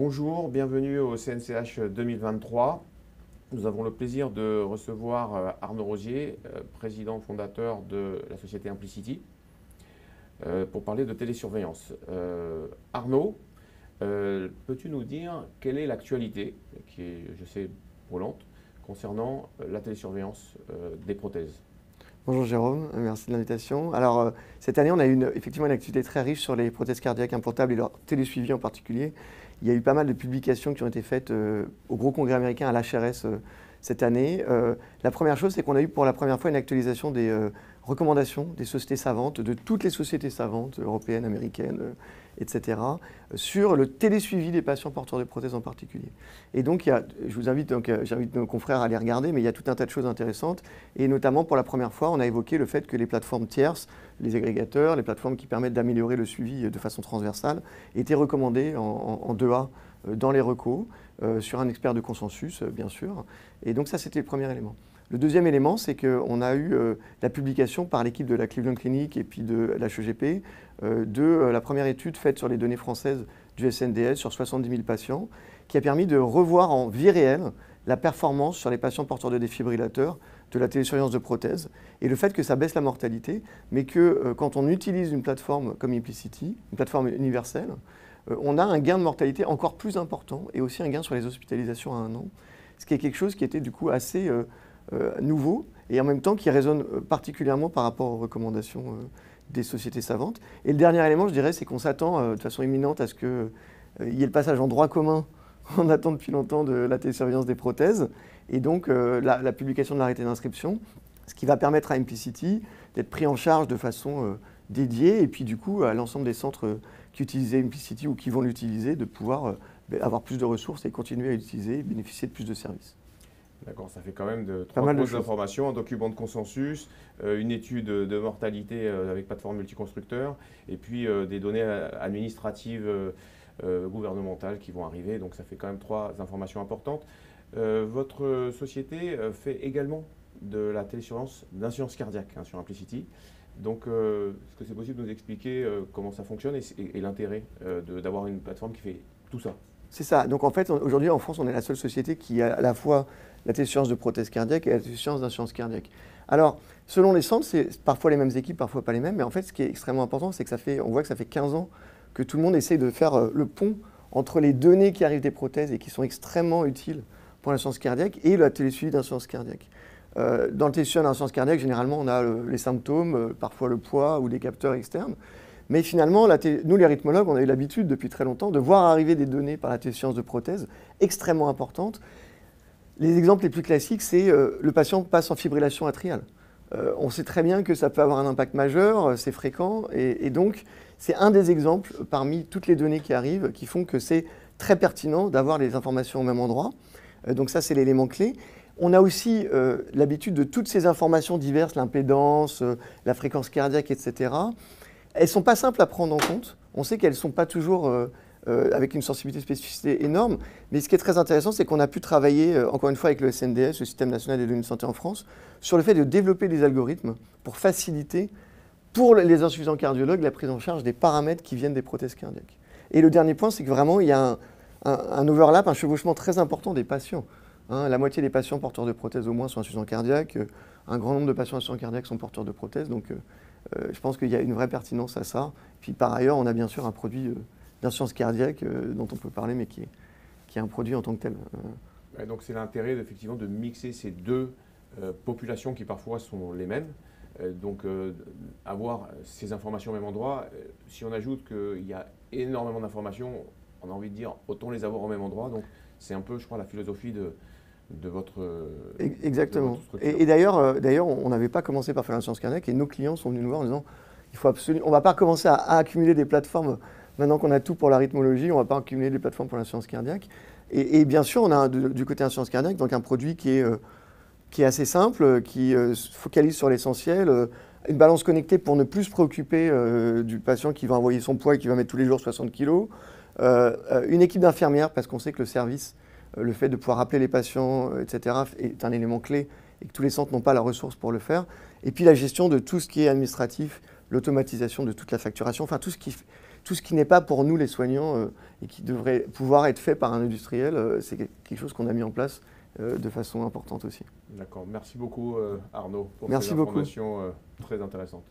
Bonjour, bienvenue au CNCH 2023. Nous avons le plaisir de recevoir Arnaud Rosier, président fondateur de la société Implicity, pour parler de télésurveillance. Arnaud, peux-tu nous dire quelle est l'actualité, qui est, je sais, brûlante, concernant la télésurveillance des prothèses? Bonjour Jérôme, merci de l'invitation. Alors cette année, on a eu effectivement une activité très riche sur les prothèses cardiaques implantables et leur télésuivi en particulier. Il y a eu pas mal de publications qui ont été faites au gros congrès américain à l'HRS cette année. La première chose, c'est qu'on a eu pour la première fois une actualisation des recommandations des sociétés savantes, de toutes les sociétés savantes, européennes, américaines, etc., sur le télésuivi des patients porteurs de prothèses en particulier. Et donc, je vous invite, j'invite nos confrères à les regarder, mais il y a tout un tas de choses intéressantes. Et notamment, pour la première fois, on a évoqué le fait que les plateformes tierces, les agrégateurs, les plateformes qui permettent d'améliorer le suivi de façon transversale, étaient recommandées en 2A dans les recos, sur un expert de consensus, bien sûr. Et donc ça, c'était le premier élément. Le deuxième élément, c'est qu'on a eu la publication par l'équipe de la Cleveland Clinic et puis de l'HEGP de la première étude faite sur les données françaises du SNDS sur 70 000 patients, qui a permis de revoir en vie réelle la performance sur les patients porteurs de défibrillateurs de la télésurveillance de prothèses et le fait que ça baisse la mortalité, mais que quand on utilise une plateforme comme Implicity, une plateforme universelle, on a un gain de mortalité encore plus important et aussi un gain sur les hospitalisations à 1 an, ce qui est quelque chose qui était du coup assez nouveau et en même temps qui résonne particulièrement par rapport aux recommandations des sociétés savantes. Et le dernier élément, je dirais, c'est qu'on s'attend de façon imminente à ce qu'il y ait le passage en droit commun on attend depuis longtemps de la télésurveillance des prothèses et donc la publication de l'arrêté d'inscription, ce qui va permettre à Implicity d'être pris en charge de façon dédiée et puis du coup à l'ensemble des centres qui utilisaient Implicity ou qui vont l'utiliser de pouvoir avoir plus de ressources et continuer à l'utiliser et bénéficier de plus de services. D'accord, ça fait quand même trois grosses informations, un document de consensus, une étude de mortalité avec plateforme multiconstructeur, et puis des données administratives gouvernementales qui vont arriver. Donc ça fait quand même 3 informations importantes. Votre société fait également de la télésurveillance d'insuffisance cardiaque sur Implicity. Donc est-ce que c'est possible de nous expliquer comment ça fonctionne et l'intérêt d'avoir une plateforme qui fait tout ça? C'est ça. Donc en fait, aujourd'hui en France, on est la seule société qui a à la fois la télésurveillance de prothèse cardiaque et la télésurveillance d'insuffisance cardiaque. Alors, selon les centres, c'est parfois les mêmes équipes, parfois pas les mêmes, mais en fait, ce qui est extrêmement important, c'est que on voit que ça fait 15 ans que tout le monde essaye de faire le pont entre les données qui arrivent des prothèses et qui sont extrêmement utiles pour l'insuffisance cardiaque et le télésuivi d'insuffisance cardiaque. Dans le télésuivi d'insuffisance cardiaque, généralement, on a les symptômes, parfois le poids ou des capteurs externes. Mais finalement, nous les rythmologues, on a eu l'habitude depuis très longtemps de voir arriver des données par la télésurveillance de prothèses extrêmement importantes. Les exemples les plus classiques, c'est le patient passe en fibrillation atriale. On sait très bien que ça peut avoir un impact majeur, c'est fréquent, et donc c'est un des exemples parmi toutes les données qui arrivent qui font que c'est très pertinent d'avoir les informations au même endroit. Donc ça, c'est l'élément clé. On a aussi l'habitude de toutes ces informations diverses, l'impédance, la fréquence cardiaque, etc. Elles ne sont pas simples à prendre en compte. On sait qu'elles ne sont pas toujours avec une sensibilité spécificité énorme. Mais ce qui est très intéressant, c'est qu'on a pu travailler, encore une fois, avec le SNDS, le Système national des données de santé en France, sur le fait de développer des algorithmes pour faciliter, pour les insuffisants cardiologues, la prise en charge des paramètres qui viennent des prothèses cardiaques. Et le dernier point, c'est que vraiment, il y a un overlap, un chevauchement très important des patients. La moitié des patients porteurs de prothèses au moins sont insuffisants cardiaques. Un grand nombre de patients insuffisants cardiaques sont porteurs de prothèses. Donc, je pense qu'il y a une vraie pertinence à ça. Puis, par ailleurs, on a bien sûr un produit d'insuffisance cardiaque dont on peut parler, mais qui est un produit en tant que tel. Ouais, donc, c'est l'intérêt, effectivement, de mixer ces deux populations qui, parfois, sont les mêmes. Donc, avoir ces informations au même endroit, si on ajoute qu'il y a énormément d'informations, on a envie de dire, autant les avoir au même endroit. Donc, c'est un peu, je crois, la philosophie de votre Exactement. De votre structure. Et d'ailleurs, on n'avait pas commencé par faire l'insuffisance cardiaque et nos clients sont venus nous voir en disant on ne va pas commencer à accumuler des plateformes. Maintenant qu'on a tout pour la rythmologie, on ne va pas accumuler des plateformes pour l'insuffisance cardiaque. Et bien sûr, on a du côté insuffisance cardiaque donc un produit qui est assez simple, qui se focalise sur l'essentiel, une balance connectée pour ne plus se préoccuper du patient qui va envoyer son poids et qui va mettre tous les jours 60 kg. Une équipe d'infirmières, parce qu'on sait que le service, le fait de pouvoir appeler les patients, etc., est un élément clé et que tous les centres n'ont pas la ressource pour le faire. Et puis la gestion de tout ce qui est administratif, l'automatisation de toute la facturation, enfin tout ce tout ce qui n'est pas pour nous les soignants et qui devrait pouvoir être fait par un industriel, c'est quelque chose qu'on a mis en place de façon importante aussi. D'accord. Merci beaucoup Arnaud pour Merci ces beaucoup. informations très intéressantes.